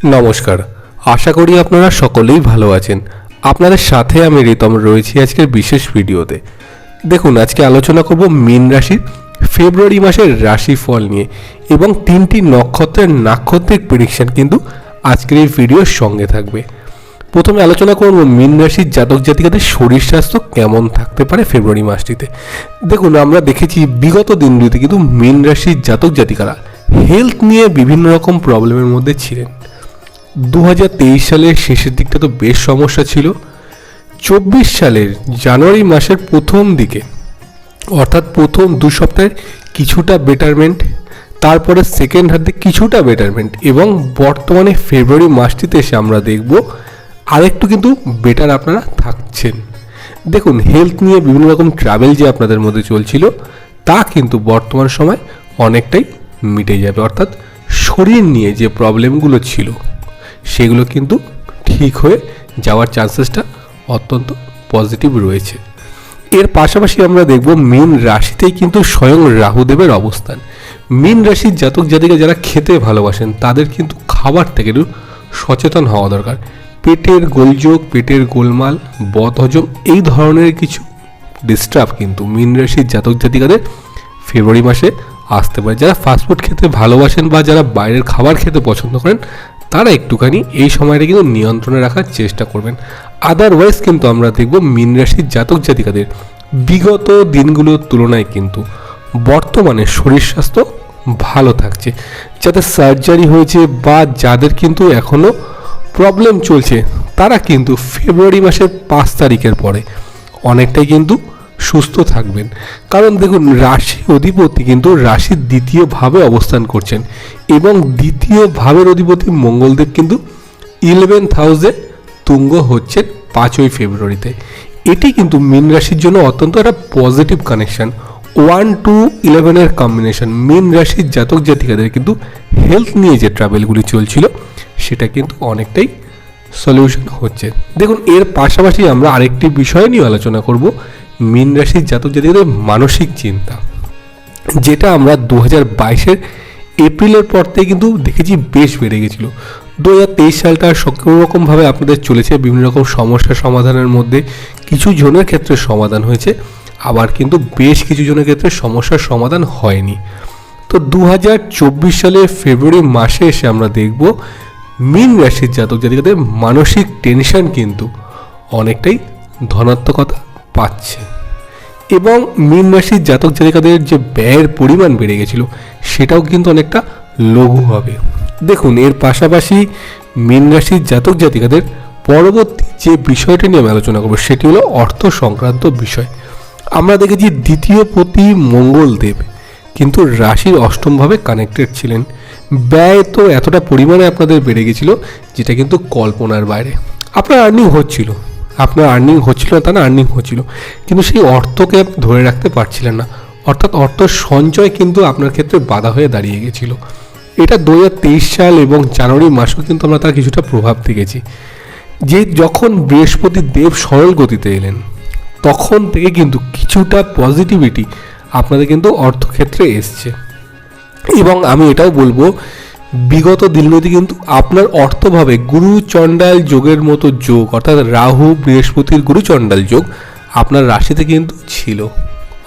নমস্কার, আশা করি আপনারা সকলেই ভালো আছেন। আপনাদের সাথে আমি রিতম রয়েছি আজকের বিশেষ ভিডিওতে। দেখুন, আজকে আলোচনা করব মীন রাশির ফেব্রুয়ারি মাসের রাশিফল নিয়ে এবং তিনটি নক্ষত্রের নাক্ষত্রিক প্রেডিকশন কিন্তু আজকের এই ভিডিওর সঙ্গে থাকবে। প্রথমে আলোচনা করব মীন রাশির জাতক জাতিকাদের শরীর স্বাস্থ্য কেমন থাকতে পারে ফেব্রুয়ারি মাসটিতে। দেখুন, আমরা দেখেছি বিগত দিনগুলিতে কিন্তু মীন রাশির জাতক জাতিকারা হেলথ নিয়ে বিভিন্ন রকম প্রবলেমের মধ্যে ছিলেন। 2023 সালের শেষের দিকটা তো বেশ সমস্যা ছিল। 24 সালের জানুয়ারি মাসের প্রথম দিকে অর্থাৎ প্রথম 2 সপ্তাহের কিছুটা বেটারমেন্ট, তারপরে সেকেন্ড হাফে কিছুটা বেটারমেন্ট এবং বর্তমানে ফেব্রুয়ারি মাসটিতে এসে আমরা দেখব আরেকটু কিন্তু বেটার আপনারা থাকছেন। দেখুন, হেলথ নিয়ে বিভিন্ন রকম ট্রাভেল যে আপনাদের মধ্যে চলছিল তা কিন্তু বর্তমান সময় অনেকটাই মিটে যাবে, অর্থাৎ শরীর নিয়ে যে প্রবলেমগুলো ছিল সেগুলো কিন্তু ঠিক হয়ে যাওয়ার চান্সেসটা অত্যন্ত পজিটিভ রয়েছে। এর পাশাপাশি আমরা দেখব মীন রাশিতেই কিন্তু স্বয়ং রাহুদেবের অবস্থান। মীন রাশির জাতক জাতিকা যারা খেতে ভালোবাসেন তাদের কিন্তু খাবার থেকে একটু সচেতন হওয়া দরকার। পেটের গোলযোগ, পেটের গোলমাল, বদহজম এই ধরনের কিছু ডিস্টার্ব কিন্তু মীন রাশির জাতক জাতিকাদের ফেব্রুয়ারি মাসে আসতে পারে। যারা ফাস্টফুড খেতে ভালোবাসেন বা যারা বাইরের খাবার খেতে পছন্দ করেন তারা একটুখানি এই সময়টা কিন্তু নিয়ন্ত্রণে রাখার চেষ্টা করবেন। আদারওয়াইজ কিন্তু আমরা দেখব মীন রাশির জাতক জাতিকাদের বিগত দিনগুলোর তুলনায় কিন্তু বর্তমানে শরীর স্বাস্থ্য ভালো থাকছে। যাদের সার্জারি হয়েছে বা যাদের কিন্তু এখনও প্রবলেম চলছে তারা কিন্তু ফেব্রুয়ারি মাসের 5 তারিখের পরে অনেকটাই কিন্তু সুস্থ থাকবেন। কারণ দেখুন, রাশি অধিপতি কিন্তু রাশির দ্বিতীয় ভাবে অবস্থান করছেন এবং দ্বিতীয় ভাবের অধিপতি মঙ্গলদেব কিন্তু 11th হাউসে তুঙ্গ হচ্ছেন 5ই ফেব্রুয়ারিতে। এটি কিন্তু মীন রাশির জন্য অত্যন্ত একটা পজিটিভ কানেকশন। 1 to 11 এর কম্বিনেশন মীন রাশির জাতক জাতিকাদের কিন্তু হেলথ নিয়ে যে ট্রাভেলগুলি চলছিল সেটা কিন্তু অনেকটাই সলিউশন হচ্ছে। দেখুন, এর পাশাপাশি আমরা আরেকটি বিষয় নিয়ে আলোচনা করব, মীন রাশির জাতক জাতিকাদের মানসিক চিন্তা, যেটা আমরা 2022-এর এপ্রিলের পর থেকে কিন্তু দেখেছি বেশ বেড়ে গেছিলো। 2023 সালটা সকল রকমভাবে আপনাদের চলেছে বিভিন্ন রকম সমস্যা সমাধানের মধ্যে। কিছু জনের ক্ষেত্রে সমাধান হয়েছে, আবার কিন্তু বেশ কিছু জনের ক্ষেত্রে সমস্যার সমাধান হয়নি। তো 2024 সালের ফেব্রুয়ারি মাসে এসে আমরা দেখব মীন রাশির জাতক জাতিকাদের মানসিক টেনশন কিন্তু অনেকটাই ধনাত্মকতা পাচ্ছে এবং মীন রাশির জাতক জাতিকাদের যে ব্যয়ের পরিমাণ বেড়ে গেছিল সেটাও কিন্তু অনেকটা লঘু হবে। দেখুন, এর পাশাপাশি মীন রাশির জাতক জাতিকাদের পরবর্তী যে বিষয়টা নিয়ে আমি আলোচনা করবো সেটি হলো অর্থ সংক্রান্ত বিষয়। আমরা দেখেছি দ্বিতীয় পতি মঙ্গলদেব কিন্তু রাশির অষ্টমভাবে কানেক্টেড ছিলেন। ব্যয় তো এতটা পরিমাণে আপনাদের বেড়ে গেছিল যেটা কিন্তু কল্পনার বাইরে। আপনার আর্নিং হচ্ছিল না তা না, আর্নিং হচ্ছিল, কিন্তু সেই অর্থকে ধরে রাখতে পারছিলেন না, অর্থাৎ অর্থ সঞ্চয় কিন্তু আপনার ক্ষেত্রে বাধা হয়ে দাঁড়িয়ে গেছিল। এটা 2023 সাল এবং জানুয়ারি মাসেও কিন্তু আমরা তার কিছুটা প্রভাব দেখেছি। যে যখন বৃহস্পতি দেব সরল গতিতে এলেন তখন থেকে কিন্তু কিছুটা পজিটিভিটি আপনাদের কিন্তু অর্থক্ষেত্রে এসছে এবং আমি এটাও বলবো বিগত দিনগুলোতে কিন্তু আপনার অর্থভাবে গুরু চণ্ডাল যোগের মতো যোগ, অর্থাৎ রাহু বৃহস্পতির গুরু চণ্ডাল যোগ আপনার রাশিতে কিন্তু ছিল,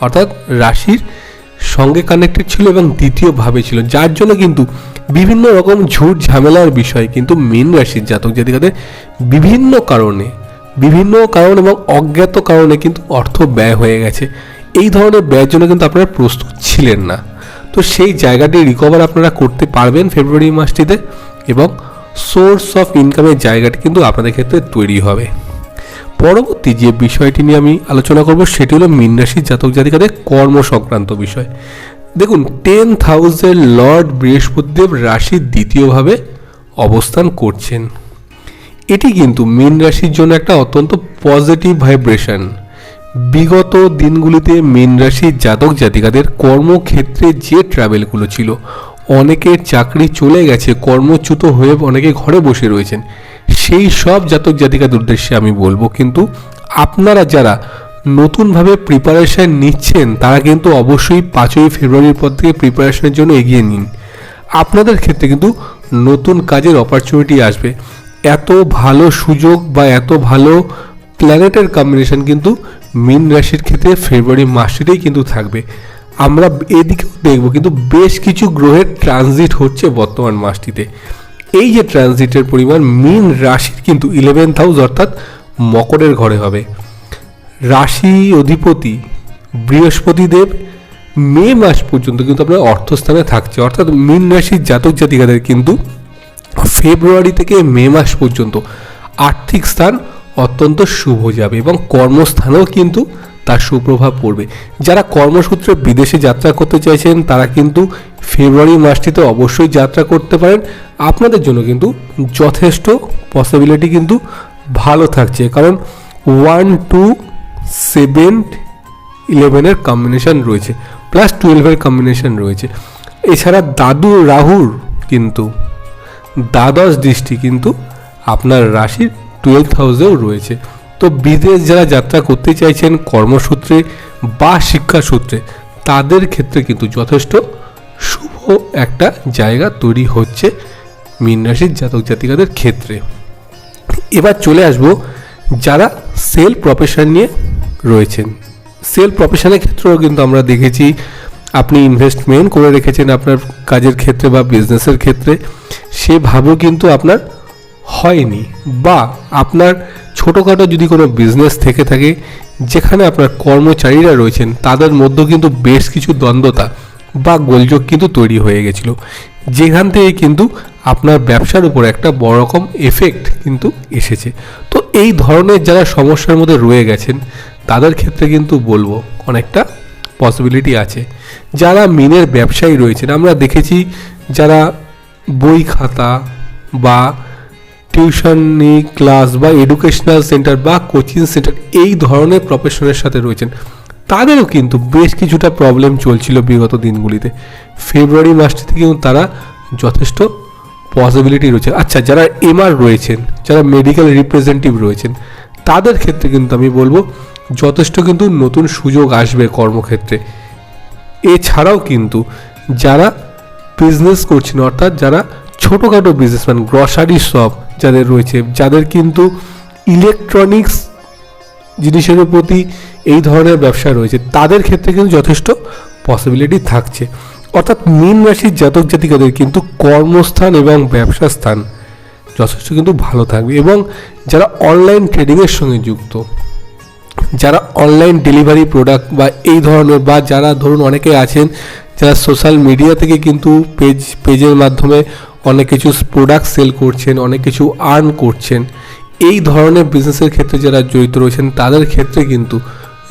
অর্থাৎ রাশির সঙ্গে কানেক্টেড ছিল এবং দ্বিতীয়ভাবে ছিল, যার জন্য কিন্তু বিভিন্ন রকম ঝুট ঝামেলার বিষয় কিন্তু মীন রাশির জাতক জাতিকাদের বিভিন্ন কারণ এবং অজ্ঞাত কারণে কিন্তু অর্থ ব্যয় হয়ে গেছে। এই ধরনের ব্যয়ের জন্য কিন্তু আপনারা প্রস্তুত ছিলেন না। তো সেই জায়গাটি রিকভার আপনারা করতে পারবেন ফেব্রুয়ারি মাসটিতে এবং সোর্স অফ ইনকামের জায়গাটি কিন্তু আপনাদের ক্ষেত্রে তৈরি হবে। পরবর্তী যে বিষয়টি নিয়ে আমি আলোচনা করব সেটি হলো মীন রাশির জাতক জাতিকাদের কর্ম সংক্রান্ত বিষয়। দেখুন, 10th হাউসের লর্ড বৃহস্পতিদেব রাশির দ্বিতীয়ভাবে অবস্থান করছেন। এটি কিন্তু মীন রাশির জন্য একটা অত্যন্ত পজিটিভ ভাইব্রেশন। বিগত দিনগুলিতে মীন রাশির জাতক জাতিকাদের কর্মক্ষেত্রে যে ট্রাভেলগুলো ছিল, অনেকের চাকরি চলে গেছে, কর্মচ্যুত হয়ে অনেকে ঘরে বসে রয়েছেন, সেই সব জাতক জাতিকাদের উদ্দেশ্যে আমি বলবো কিন্তু আপনারা যারা নতুনভাবে প্রিপারেশন নিচ্ছেন তারা কিন্তু অবশ্যই 5ই ফেব্রুয়ারির পর থেকে প্রিপারেশনের জন্য এগিয়ে নিন। আপনাদের ক্ষেত্রে কিন্তু নতুন কাজের অপরচুনিটি আসবে। এত ভালো সুযোগ বা এত ভালো প্ল্যানেটের কম্বিনেশন কিন্তু মীন রাশির ক্ষেত্রে ফেব্রুয়ারি মাসটিতেই কিন্তু থাকবে। আমরা এদিকেও দেখব কিন্তু বেশ কিছু গ্রহের ট্রানজিট হচ্ছে বর্তমান মাসটিতে। এই যে ট্রানজিটের পরিমাণ মীন রাশির কিন্তু 11th হাউস অর্থাৎ মকরের ঘরে হবে। রাশি অধিপতি বৃহস্পতি দেব মে মাস পর্যন্ত কিন্তু আপনার অর্থস্থানে থাকছে, অর্থাৎ মীন রাশির জাতক জাতিকাদের কিন্তু ফেব্রুয়ারি থেকে মে মাস পর্যন্ত আর্থিক স্থান অত্যন্ত শুভ যাবে এবং কর্মস্থানেও কিন্তু তার সুপ্রভাব পড়বে। যারা কর্মসূত্রে বিদেশে যাত্রা করতে চাইছেন তারা কিন্তু ফেব্রুয়ারি মাসটিতে অবশ্যই যাত্রা করতে পারেন। আপনাদের জন্য কিন্তু যথেষ্ট পসিবিলিটি কিন্তু ভালো থাকছে, কারণ 1, 2, 7, 11 কম্বিনেশন রয়েছে, প্লাস 12 কম্বিনেশন রয়েছে। এছাড়া দাদু রাহুর কিন্তু দ্বাদশ দৃষ্টি কিন্তু আপনার রাশির 12th হাউসেও রয়েছে। তো বিদেশ যারা যাত্রা করতে চাইছেন কর্মসূত্রে বা শিক্ষাসূত্রে তাদের ক্ষেত্রে কিন্তু যথেষ্ট শুভ একটা জায়গা তৈরি হচ্ছে মীন রাশির জাতক জাতিকাদের ক্ষেত্রে। এবার চলে আসবো যারা সেল প্রফেশন নিয়ে রয়েছেন। সেল প্রফেশনের ক্ষেত্রেও কিন্তু আমরা দেখেছি আপনি ইনভেস্টমেন্ট করে রেখেছেন আপনার কাজের ক্ষেত্রে বা বিজনেসের ক্ষেত্রে, সেভাবেও কিন্তু আপনার হয়নি, বা আপনার ছোটোখাটো যদি কোনো বিজনেস থেকে থাকে যেখানে আপনার কর্মচারীরা রয়েছেন তাদের মধ্যেও কিন্তু বেশ কিছু দ্বন্দ্বতা বা গোলযোগ কিন্তু তৈরি হয়ে গেছিল, যেখান থেকে কিন্তু আপনার ব্যবসার উপর একটা বড় রকম এফেক্ট কিন্তু এসেছে। তো এই ধরনের যারা সমস্যার মধ্যে রয়ে গেছেন তাদের ক্ষেত্রে কিন্তু বলবো অনেকটা পসিবিলিটি আছে। যারা মিনের ব্যবসায়ী রয়েছেন আমরা দেখেছি যারা বই খাতা বা টিউশনি ক্লাস বা এডুকেশনাল সেন্টার বা কোচিং সেন্টার এই ধরনের প্রফেশনের সাথে রয়েছেন তাদেরও কিন্তু বেশ কিছুটা প্রবলেম চলছিল বিগত দিনগুলিতে। ফেব্রুয়ারি মাসটি থেকে কিন্তু তারা যথেষ্ট পসিবিলিটি রয়েছে। আচ্ছা, যারা এমআর রয়েছেন, যারা মেডিকেল রিপ্রেজেন্টেটিভ রয়েছেন তাদের ক্ষেত্রে কিন্তু আমি বলবো যথেষ্ট কিন্তু নতুন সুযোগ আসবে কর্মক্ষেত্রে। এছাড়াও কিন্তু যারা বিজনেস করছেন অর্থাৎ যারা ছোটোখাটো বিজনেসম্যান গ্রসারি শপ যাদের রয়েছে, যাদের কিন্তু ইলেকট্রনিক্স জিনিসের প্রতি এই ধরনের ব্যবসা রয়েছে তাদের ক্ষেত্রে কিন্তু যথেষ্ট পসিবিলিটি থাকছে। অর্থাৎ মীন রাশির জাতক জাতিকাদের কিন্তু কর্মস্থান এবং ব্যবসা স্থান যথেষ্ট কিন্তু ভালো থাকবে। এবং যারা অনলাইন ট্রেডিংয়ের সঙ্গে যুক্ত, যারা অনলাইন ডেলিভারি প্রোডাক্ট বা এই ধরনের, বা যারা ধরুন অনেকে আছেন যারা সোশ্যাল মিডিয়া থেকে কিন্তু পেজের মাধ্যমে অনেক কিছু প্রোডাক্ট সেল করছেন, অনেক কিছু আর্ন করছেন, এই ধরনের বিজনেসের ক্ষেত্রে যারা জড়িত রয়েছেন তাদের ক্ষেত্রে কিন্তু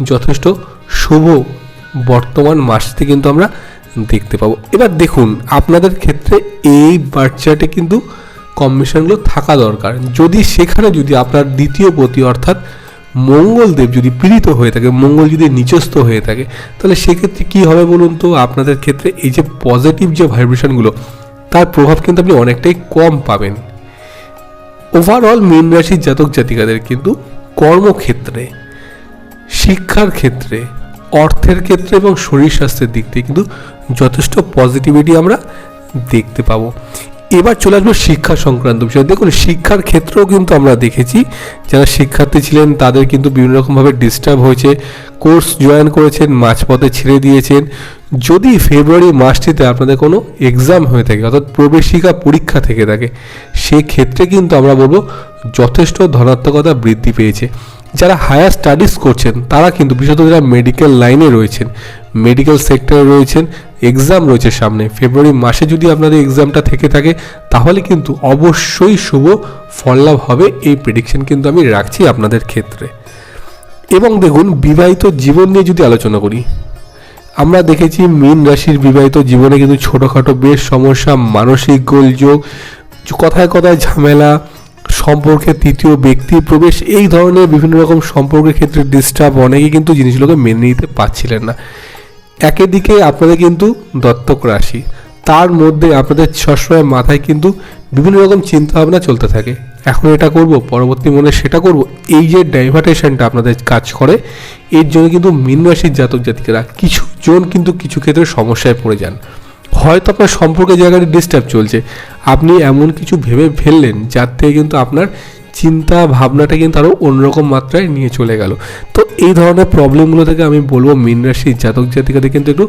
যথেষ্ট শুভ বর্তমান মাসটি কিন্তু আমরা দেখতে পাবো। এবার দেখুন আপনাদের ক্ষেত্রে এই বার্থ চার্টে কিন্তু কম্বিনেশনগুলো থাকা দরকার। যদি সেখানে যদি আপনার দ্বিতীয় পতি অর্থাৎ মঙ্গলদেব যদি পীড়িত হয়ে থাকে, মঙ্গল যদি নিচস্থ হয়ে থাকে, তাহলে সেক্ষেত্রে কী হবে বলুন তো, আপনাদের ক্ষেত্রে এই যে পজিটিভ যে ভাইব্রেশনগুলো তার প্রভাব কিন্তু আপনি অনেকটাই কম পাবেন। ওভারঅল মীন রাশির জাতক জাতিকাদের কিন্তু কর্মক্ষেত্রে, শিক্ষার ক্ষেত্রে, অর্থের ক্ষেত্রে এবং শরীর স্বাস্থ্যের দিক থেকে কিন্তু যথেষ্ট পজিটিভিটি আমরা দেখতে পাবো। এবার চলে আসবো শিক্ষা সংক্রান্ত বিষয়। দেখুন শিক্ষার ক্ষেত্রেও কিন্তু আমরা দেখেছি যারা শিক্ষার্থী ছিলেন তাদের কিন্তু বিভিন্ন রকমভাবে ডিস্টার্ব হয়েছে, কোর্স জয়েন করেছেন মাঝপথে ছেড়ে দিয়েছেন। যদি ফেব্রুয়ারি মাসটিতে আপনাদের কোনো এক্সাম হয়ে থাকে অর্থাৎ প্রবেশিকা পরীক্ষা থেকে থাকে, সেক্ষেত্রে কিন্তু আমরা বলবো যথেষ্ট ধনাত্মকতা বৃদ্ধি পেয়েছে। যারা হায়ার স্টাডিজ করছেন তারা কিন্তু বিশেষত যারা মেডিকেল লাইনে রয়েছেন, মেডিকেল সেক্টরে রয়েছেন, এক্সাম রয়েছে সামনে, ফেব্রুয়ারি মাসে যদি আপনাদের এক্সামটা থেকে থাকে তাহলে কিন্তু অবশ্যই শুভ ফল লাভ হবে, এই প্রেডিকশন কিন্তু আমি রাখছি আপনাদের ক্ষেত্রে। এবং দেখুন বিবাহিত জীবন নিয়ে যদি আলোচনা করি, আমরা দেখেছি মীন রাশির বিবাহিত জীবনে কিন্তু ছোটোখাটো বেশ সমস্যা, মানসিক গোলযোগ, কথায় কথায় ঝামেলা, সম্পর্কে তৃতীয় ব্যক্তির প্রবেশ, এই ধরনের বিভিন্ন রকম সম্পর্কের ক্ষেত্রে ডিস্টার্ব, অনেকে কিন্তু জিনিসগুলোকে মেনে নিতে পারছিলেন না। একদিকে আপনাদের কিন্তু দত্তক রাশি, তার মধ্যে আপনাদের সবসময় মাথায় কিন্তু বিভিন্ন রকম চিন্তাভাবনা চলতে থাকে, এখন এটা করব, পরবর্তী মনে সেটা করব, এই যে ডাইভার্টেশনটা আপনাদের কাজ করে, এর জন্য কিন্তু মীন রাশির জাতক জাতিকারা কিছু জন কিন্তু কিছু ক্ষেত্রে সমস্যায় পড়ে যান। হয়তো আপনার সম্পর্কের জায়গাটা ডিস্টার্ব চলছে, আপনি এমন কিছু ভেবে ফেললেন যার থেকে কিন্তু আপনার চিন্তা ভাবনাটা কিন্তু আরও অন্যরকম মাত্রায় নিয়ে চলে গেল। তো এই ধরনের প্রবলেমগুলো থেকে আমি বলবো মীন রাশির জাতক জাতিকাদের কিন্তু একটু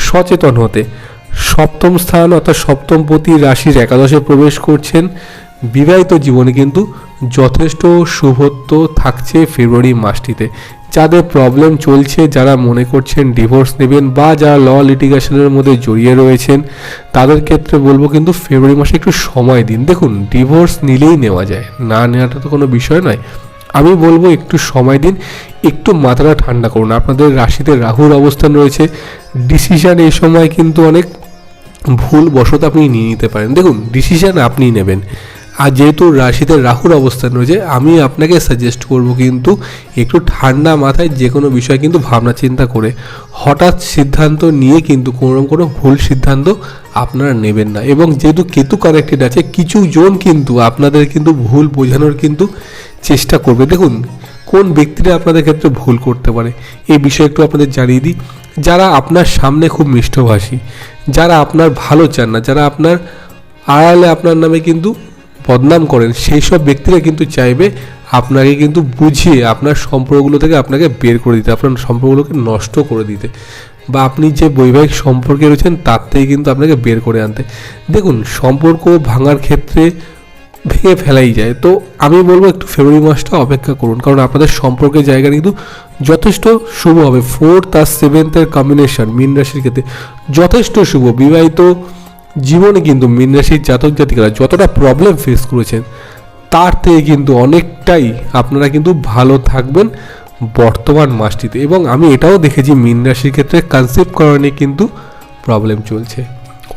সচেতন হতে। সপ্তম স্থান অর্থাৎ সপ্তমপতি রাশির একাদশে প্রবেশ করছেন, বিবাহিত জীবনে কিন্তু যথেষ্ট শুভত্ব থাকছে ফেব্রুয়ারি মাসটিতে। যাদের প্রবলেম চলছে, যারা মনে করছেন ডিভোর্স নেবেন বা যারা ল লিটিগেশনের মধ্যে জড়িয়ে রয়েছেন, তাদের ক্ষেত্রে বলবো কিন্তু ফেব্রুয়ারি মাসে একটু সময় দিন। দেখুন, ডিভোর্স নিলেই নেওয়া যায়, না নেওয়াটা তো কোনো বিষয় নয়। আমি বলবো একটু সময় দিন, একটু মাথাটা ঠান্ডা করুন। আপনাদের রাশিতে রাহুর অবস্থান রয়েছে, ডিসিশান এই সময় কিন্তু অনেক ভুল বশত আপনি নিয়ে নিতে পারেন। দেখুন, ডিসিশান আপনি নেবেন, আর যেহেতু রাশিতে রাহুর অবস্থান রয়েছে, আমি আপনাকে সাজেস্ট করব কিন্তু একটু ঠান্ডা মাথায় যে কোনো বিষয় কিন্তু ভাবনা চিন্তা করে হঠাৎ সিদ্ধান্ত নিয়ে কিন্তু কোনো ভুল সিদ্ধান্ত আপনারা নেবেন না। এবং যেহেতু কেতু কানেক্টেড আছে, কিছু জন কিন্তু আপনাদের কিন্তু ভুল বোঝানোর কিন্তু চেষ্টা করবে। দেখুন, কোন ব্যক্তিরা আপনাদের ক্ষেত্রে ভুল করতে পারে এই বিষয়ে একটু আপনাদের জানিয়ে দিই। যারা আপনার সামনে খুব মিষ্টভাষী, যারা আপনার ভালো চান না, যারা আপনার আড়ালে আপনার নামে কিন্তু বদনাম করেন, সেই সব ব্যক্তিরা কিন্তু চাইবে আপনাকে কিন্তু বুঝিয়ে আপনার সম্পর্কগুলো থেকে আপনাকে বের করে দিতে, আপনার সম্পর্কগুলোকে নষ্ট করে দিতে, বা আপনি যে বৈবাহিক সম্পর্কে রয়েছেন তার থেকে কিন্তু আপনাকে বের করে আনতে। দেখুন, সম্পর্ক ভাঙার ক্ষেত্রে ভেঙে ফেলাই যায়। তো আমি বলবো একটু ফেব্রুয়ারি মাসটা অপেক্ষা করুন, কারণ আপনাদের সম্পর্কের জায়গা কিন্তু যথেষ্ট শুভ হবে। 4th আর 7th কম্বিনেশন মীন রাশির ক্ষেত্রে যথেষ্ট শুভ। বিবাহিত জীবনে কিন্তু মীন রাশির জাতক জাতিকারা যতটা প্রবলেম ফেস করেছেন তার থেকে কিন্তু অনেকটাই আপনারা কিন্তু ভালো থাকবেন বর্তমান মাসটিতে। এবং আমি এটাও দেখেছি মীন রাশির ক্ষেত্রে কনসেপ্ট করা নিয়ে কিন্তু প্রবলেম চলছে।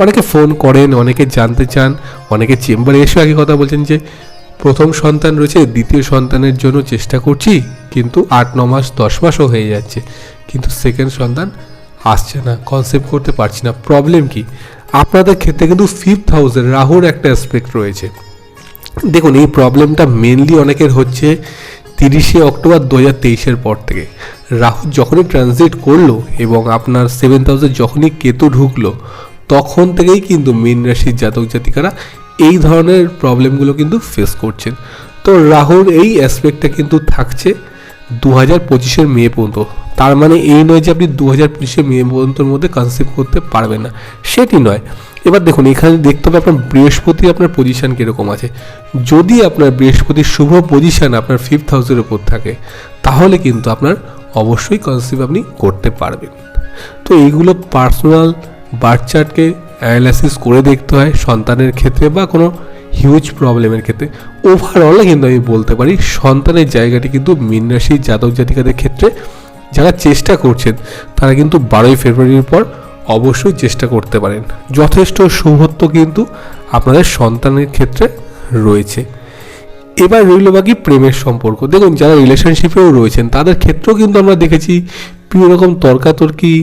অনেকে ফোন করেন, অনেকে জানতে চান, অনেকে চেম্বারে এসে আগে কথা বলছেন যে প্রথম সন্তান রয়েছে, দ্বিতীয় সন্তানের জন্য চেষ্টা করছি, কিন্তু 8-9 মাস 10 মাসও হয়ে যাচ্ছে, কিন্তু সেকেন্ড সন্তান আসছে না, কনসেপ্ট করতে পারছি না। প্রবলেম কি? আপনাদের ক্ষেত্রে কিন্তু 5th হাউসে রাহুর একটা অ্যাসপেক্ট রয়েছে। দেখুন, এই প্রবলেমটা মেনলি অনেকের হচ্ছে 30শে অক্টোবর 2023-এর পর থেকে। রাহু যখনই ট্রানজিট করলো এবং আপনার 7th হাউসে যখনই কেতু ঢুকলো, তখন থেকেই কিন্তু মীন রাশির জাতক জাতিকারা এই ধরনের প্রবলেমগুলো কিন্তু ফেস করছেন। তো রাহুর এই অ্যাসপেক্টটা কিন্তু থাকছে 2025-এর মে পর্যন্ত। তার মানে এই নয় যে আপনি 2025-এর মে পর্যন্তর মধ্যে কনসেপ্ট করতে পারবেন না, সেটি নয়। এবার দেখুন, এখানে দেখতে হবে আপনার বৃহস্পতি আপনার পজিশান কীরকম আছে। যদি আপনার বৃহস্পতির শুভ পজিশান আপনার 5th হাউসের উপর থাকে, তাহলে কিন্তু আপনার অবশ্যই কনসেপ্ট আপনি করতে পারবেন। তো এইগুলো পার্সোনাল বার্থ চার্টকে অ্যানালাইসিস করে দেখতে হয় সন্তানের ক্ষেত্রে বা কোনো হিউজ প্রবলেমের ক্ষেত্রে। ওভারঅলে কিন্তু আমি বলতে পারি সন্তানের জায়গাটি কিন্তু মীন রাশির জাতক জাতিকাদের ক্ষেত্রে যারা চেষ্টা করছেন তারা কিন্তু 12ই ফেব্রুয়ারির পর অবশ্যই চেষ্টা করতে পারেন। যথেষ্ট শুভত্ব কিন্তু আপনাদের সন্তানের ক্ষেত্রে রয়েছে। এবার রইল বাকি প্রেমের সম্পর্ক। দেখুন, যারা রিলেশনশিপেও রয়েছেন তাদের ক্ষেত্রেও কিন্তু আমরা দেখেছি বিভিন্ন রকম তর্কাতর্কি,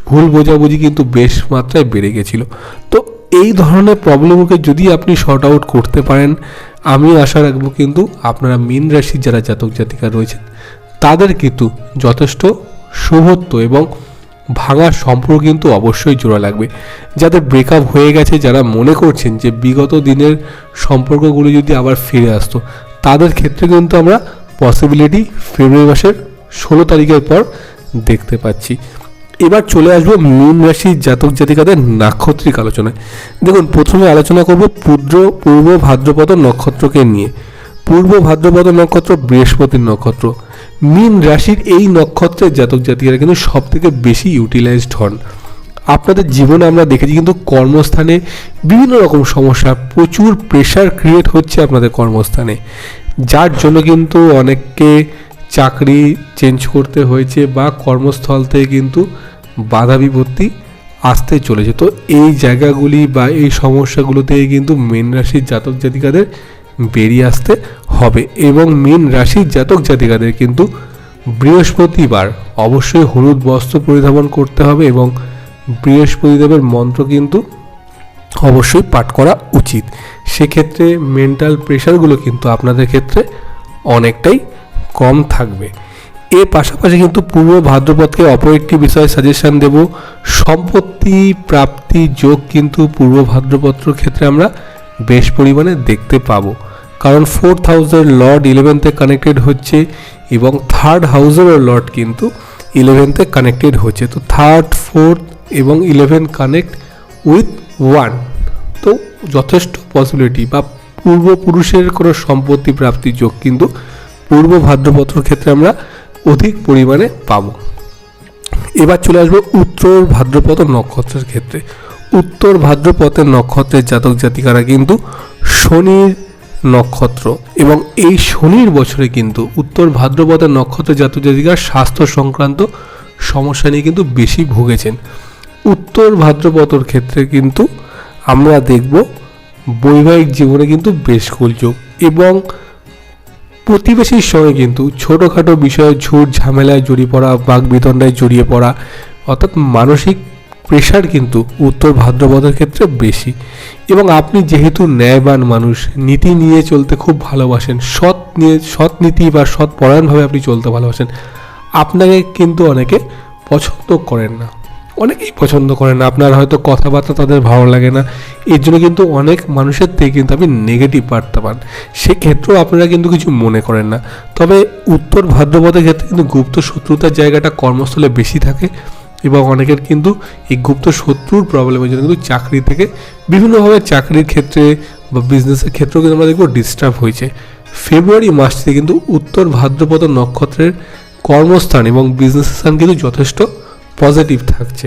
ভুল বোঝাবুঝি কিন্তু বেশ মাত্রায় বেড়ে গেছিলো। তো এই ধরনের প্রবলেমকে যদি আপনি শর্ট আউট করতে পারেন, আমি আশা রাখবো কিন্তু আপনারা মীন রাশির যারা জাতক জাতিকা রয়েছেন তাদের কিন্তু যথেষ্ট শুভত্ব এবং ভাঙার সম্পর্ক কিন্তু অবশ্যই জোড়া লাগবে। যাদের ব্রেকআপ হয়ে গেছে, যারা মনে করছেন যে বিগত দিনের সম্পর্কগুলো যদি আবার ফিরে আসতো, তাদের ক্ষেত্রে কিন্তু আমরা পসিবিলিটি ফেব্রুয়ারি মাসের 16 তারিখের পর দেখতে পাচ্ছি। এবার চলে আসবো মীন রাশির জাতক জাতিকাদের নাক্ষত্রিক আলোচনায়। দেখুন, প্রথমে আলোচনা করব পূর্ব ভাদ্রপদ নক্ষত্রকে নিয়ে। পূর্ব ভাদ্রপদ নক্ষত্র বৃহস্পতির নক্ষত্র। মীন রাশির এই নক্ষত্রের জাতক জাতিকারা কিন্তু সব থেকে বেশি ইউটিলাইজড হন। আপনাদের জীবনে আমরা দেখেছি কিন্তু কর্মস্থানে বিভিন্ন রকম সমস্যা, প্রচুর প্রেশার ক্রিয়েট হচ্ছে আপনাদের কর্মস্থানে, যার জন্য কিন্তু অনেককে চাকরি চেঞ্জ করতে হয়েছে বা কর্মস্থল থেকে কিন্তু বাধা বিপত্তি আসতে চলেছে। তো এই জায়গাগুলি বা এই সমস্যাগুলো থেকে কিন্তু মীন রাশির জাতক জাতিকাদের বেরিয়ে আসতে হবে। এবং মীন রাশির জাতক জাতিকাদের কিন্তু বৃহস্পতিবার অবশ্যই হলুদ বস্ত্র পরিধান করতে হবে এবং বৃহস্পতিদেবের মন্ত্র কিন্তু অবশ্যই পাঠ করা উচিত। সেক্ষেত্রে মেন্টাল প্রেশারগুলো কিন্তু আপনাদের ক্ষেত্রে অনেকটাই কম থাকবে। এর পাশাপাশি কিন্তু পূর্ব ভাদ্রপদকে অপর একটি বিষয়ে সাজেশন দেব, সম্পত্তি সম্পত্তি প্রাপ্তি যোগ কিন্তু পূর্ব ভাদ্রপত্র ক্ষেত্রে আমরা বেশ পরিমাণে দেখতে পাবো, কারণ 4th হাউসের লর্ড 11th-এ কানেক্টেড হচ্ছে এবং 3rd হাউসেরও লর্ড কিন্তু 11th-এ কানেক্টেড হচ্ছে। তো 3rd 4th এবং 11 কানেক্ট উইথ 1, তো যথেষ্ট পসিবিলিটি বা পূর্বপুরুষের কোনো সম্পত্তি প্রাপ্তি যোগ কিন্তু পূর্ব ভাদ্রপত্র ক্ষেত্রে আমরা অধিক পরিমাণে পাবো। এবার চলে আসবো উত্তর ভাদ্রপদ নক্ষত্রের ক্ষেত্রে। উত্তর ভাদ্রপদের নক্ষত্রের জাতক জাতিকারা কিন্তু শনির নক্ষত্র, এবং এই শনির বছরে কিন্তু উত্তর ভাদ্রপদের নক্ষত্রের জাতক জাতিকার স্বাস্থ্য সংক্রান্ত সমস্যা নিয়ে কিন্তু বেশি ভুগেছেন। উত্তর ভাদ্রপদর ক্ষেত্রে কিন্তু আমরা দেখব বৈবাহিক জীবনে কিন্তু বেশ গোলযোগ, এবং প্রতিবেশীর সঙ্গে কিন্তু ছোটোখাটো বিষয়ে ঝুট ঝামেলায় জড়িয়ে পড়া, বাগবিতণ্ডায় জড়িয়ে পড়া, অর্থাৎ মানসিক প্রেশার কিন্তু উত্তর ভাদ্রপদের ক্ষেত্রে বেশি। এবং আপনি যেহেতু ন্যায়বান মানুষ, নীতি নিয়ে চলতে খুব ভালোবাসেন, সৎ নীতি বা সৎ পরায়ণভাবে আপনি চলতে ভালোবাসেন, আপনাকে কিন্তু অনেকে পছন্দ করেন না, অনেকেই পছন্দ করেন না, আপনার হয়তো কথাবার্তা তাদের ভালো লাগে না, এর জন্য কিন্তু অনেক মানুষের থেকে কিন্তু আপনি নেগেটিভ বার্তা পান, সেক্ষেত্রেও আপনারা কিন্তু কিছু মনে করেন না। তবে উত্তর ভাদ্রপদের ক্ষেত্রে কিন্তু গুপ্ত শত্রুতার জায়গাটা কর্মস্থলে বেশি থাকে, এবং অনেকের কিন্তু এই গুপ্ত শত্রুর প্রবলেমের জন্য কিন্তু চাকরি থেকে বিভিন্নভাবে চাকরির ক্ষেত্রে বা বিজনেসের ক্ষেত্রেও কিন্তু আমরা দেখব ডিস্টার্ব হয়েছে। ফেব্রুয়ারি মাসটিতে কিন্তু উত্তর ভাদ্রপদ নক্ষত্রের কর্মস্থান এবং বিজনেস স্থান কিন্তু যথেষ্ট পজিটিভ থাকছে।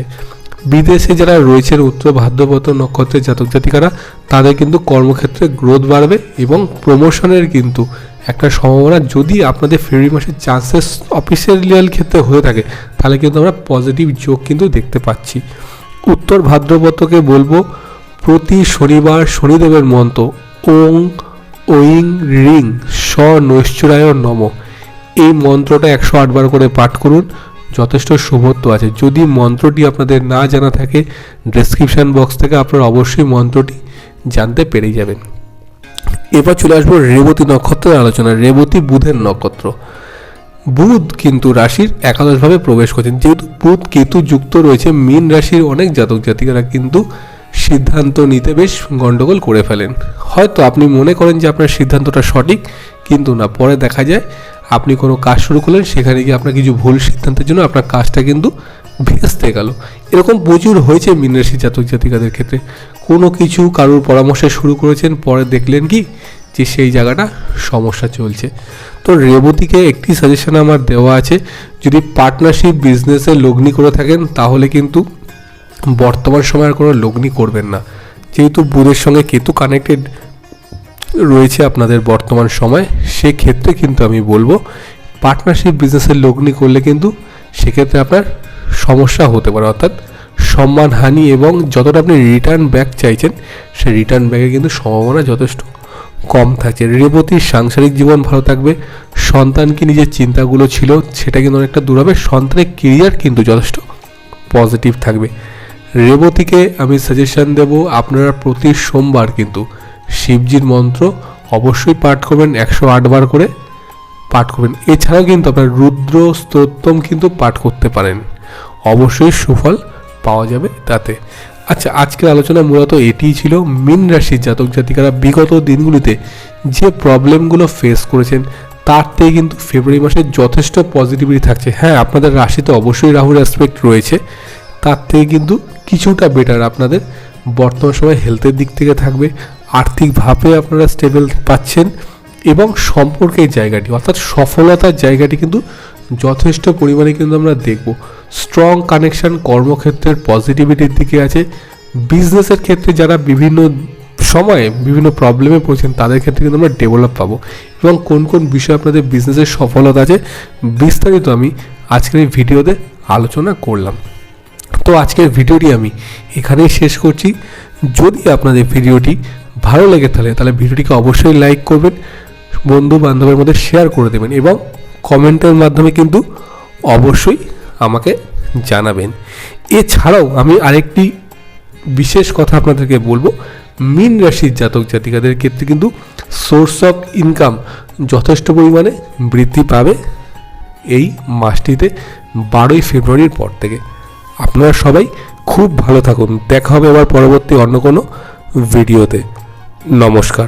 বিদেশে যারা রয়েছেন উত্তর ভাদ্রপদ নক্ষত্রের জাতক জাতিকারা, তাদের কিন্তু কর্মক্ষেত্রে গ্রোথ বাড়বে এবং প্রমোশনের কিন্তু একটা সম্ভাবনা, যদি আপনাদের ফেব্রুয়ারি মাসের চান্সেস অফিসিয়াল ক্ষেত্রে হয়ে থাকে, তাহলে কিন্তু আমরা পজিটিভ যোগ কিন্তু দেখতে পাচ্ছি। উত্তর ভাদ্রপদকে বলবো প্রতি শনিবার শনিদেবের মন্ত্র ওং ঐং রিং স নৈশ্চরায় নম, এই মন্ত্রটা 108 বার করে পাঠ করুন, যথেষ্ট শুভত্ব আছে। যদি মন্ত্রটি আপনাদের না জানা থাকে, ডেসক্রিপশান বক্স থেকে আপনারা অবশ্যই মন্ত্রটি জানতে পেরে যাবেন। এবার চলে আসবো রেবতী নক্ষত্রের আলোচনা। রেবতী বুধের নক্ষত্র। বুধ কিন্তু রাশির একাদশভাবে প্রবেশ করছেন। যেহেতু বুধ কেতু যুক্ত রয়েছে, মীন রাশির অনেক জাতক জাতিকারা কিন্তু সিদ্ধান্ত নিতে বেশ গন্ডগোল করে ফেলেন। হয়তো আপনি মনে করেন যে আপনার সিদ্ধান্তটা সঠিক, কিন্তু না, পরে দেখা যায় আপনি কোনো কাজ শুরু করলেন, সেখানে গিয়ে আপনার কিছু ভুল সিদ্ধান্তের জন্য আপনার কাজটা কিন্তু ভেস্তে গেল। এরকম প্রচুর হয়েছে মীন রাশির জাতক জাতিকাদের ক্ষেত্রে। কোনো কিছু কারোর পরামর্শে শুরু করেছেন, পরে দেখলেন কি যে সেই জায়গাটা সমস্যা চলছে। তো রেবতীকে একটি সাজেশন আমার দেওয়া আছে, যদি পার্টনারশিপ বিজনেসে লগ্নি করে থাকেন, তাহলে কিন্তু বর্তমান সময় আর কোনো লগ্নি করবেন না। যেহেতু বুধের সঙ্গে কেতু কানেক্টেড রয়েছে আপনাদের বর্তমান সময়, সেক্ষেত্রে কিন্তু আমি বলবো পার্টনারশিপ বিজনেসের লগ্নি করলে কিন্তু সেক্ষেত্রে আপনার সমস্যা হতে পারে, অর্থাৎ সম্মানহানি, এবং যতটা আপনি রিটার্ন ব্যাক চাইছেন, সেই রিটার্ন ব্যাকের কিন্তু সম্ভাবনা যথেষ্ট কম থাকছে। রেবতীর সাংসারিক জীবন ভালো থাকবে, সন্তানকে নিজের চিন্তাগুলো ছিল সেটা কিন্তু অনেকটা দূর হবে, সন্তানের কেরিয়ার কিন্তু যথেষ্ট পজিটিভ থাকবে। রেবতীকে আমি সাজেশন দেব, আপনারা প্রতি সোমবার কিন্তু শিবজির মন্ত্র অবশ্যই পাঠ করবেন, 108 বার করে পাঠ করবেন। এছাড়াও কিন্তু আপনার রুদ্র স্তোত্রম কিন্তু পাঠ করতে পারেন, অবশ্যই সুফল পাওয়া যাবে তাতে। আচ্ছা, আজকের আলোচনা মূলত এটিই ছিল। মীন রাশির জাতক জাতিকারা বিগত দিনগুলিতে যে প্রবলেমগুলো ফেস করেছেন, তার থেকে কিন্তু ফেব্রুয়ারি মাসে যথেষ্ট পজিটিভিটি থাকছে। হ্যাঁ, আপনাদের রাশিতে অবশ্যই রাহুর অ্যাসপেক্ট রয়েছে, তার থেকে কিন্তু কিছুটা বেটার আপনাদের বর্তমান সময় হেলথের দিক থেকে থাকবে, আর্থিকভাবে আপনারা স্টেবল পাচ্ছেন, এবং সম্পর্কের জায়গাটি অর্থাৎ সফলতার জায়গাটি কিন্তু যথেষ্ট পরিমাণে কিন্তু আমরা দেখব। স্ট্রং কানেকশান কর্মক্ষেত্রের পজিটিভিটির দিকে আছে। বিজনেসের ক্ষেত্রে যারা বিভিন্ন সময়ে বিভিন্ন প্রবলেমে পড়েছেন, তাদের ক্ষেত্রে কিন্তু আমরা ডেভেলপ পাবো, এবং কোন কোন বিষয়ে আপনাদের বিজনেসের সফলতা আছে বিস্তারিত আমি আজকের এই ভিডিওতে আলোচনা করলাম। তো আজকের ভিডিওটি আমি এখানেই শেষ করছি। যদি আপনাদের ভিডিওটি ভালো লেগে থাকে, তাহলে ভিডিওটিকে অবশ্যই লাইক করবেন, বন্ধু বান্ধবের মধ্যে শেয়ার করে দেবেন, এবং কমেন্টের মাধ্যমে কিন্তু অবশ্যই আমাকে জানাবেন। এছাড়াও আমি আরেকটি বিশেষ কথা আপনাদেরকে বলবো, মীন রাশির জাতক জাতিকাদের ক্ষেত্রে কিন্তু সোর্স অফ ইনকাম যথেষ্ট পরিমাণে বৃদ্ধি পাবে এই মাসটিতে 12ই ফেব্রুয়ারির পর থেকে। আপনারা সবাই খুব ভালো থাকুন। দেখা হবে আবার পরবর্তী অন্য কোনো ভিডিওতে। নমস্কার।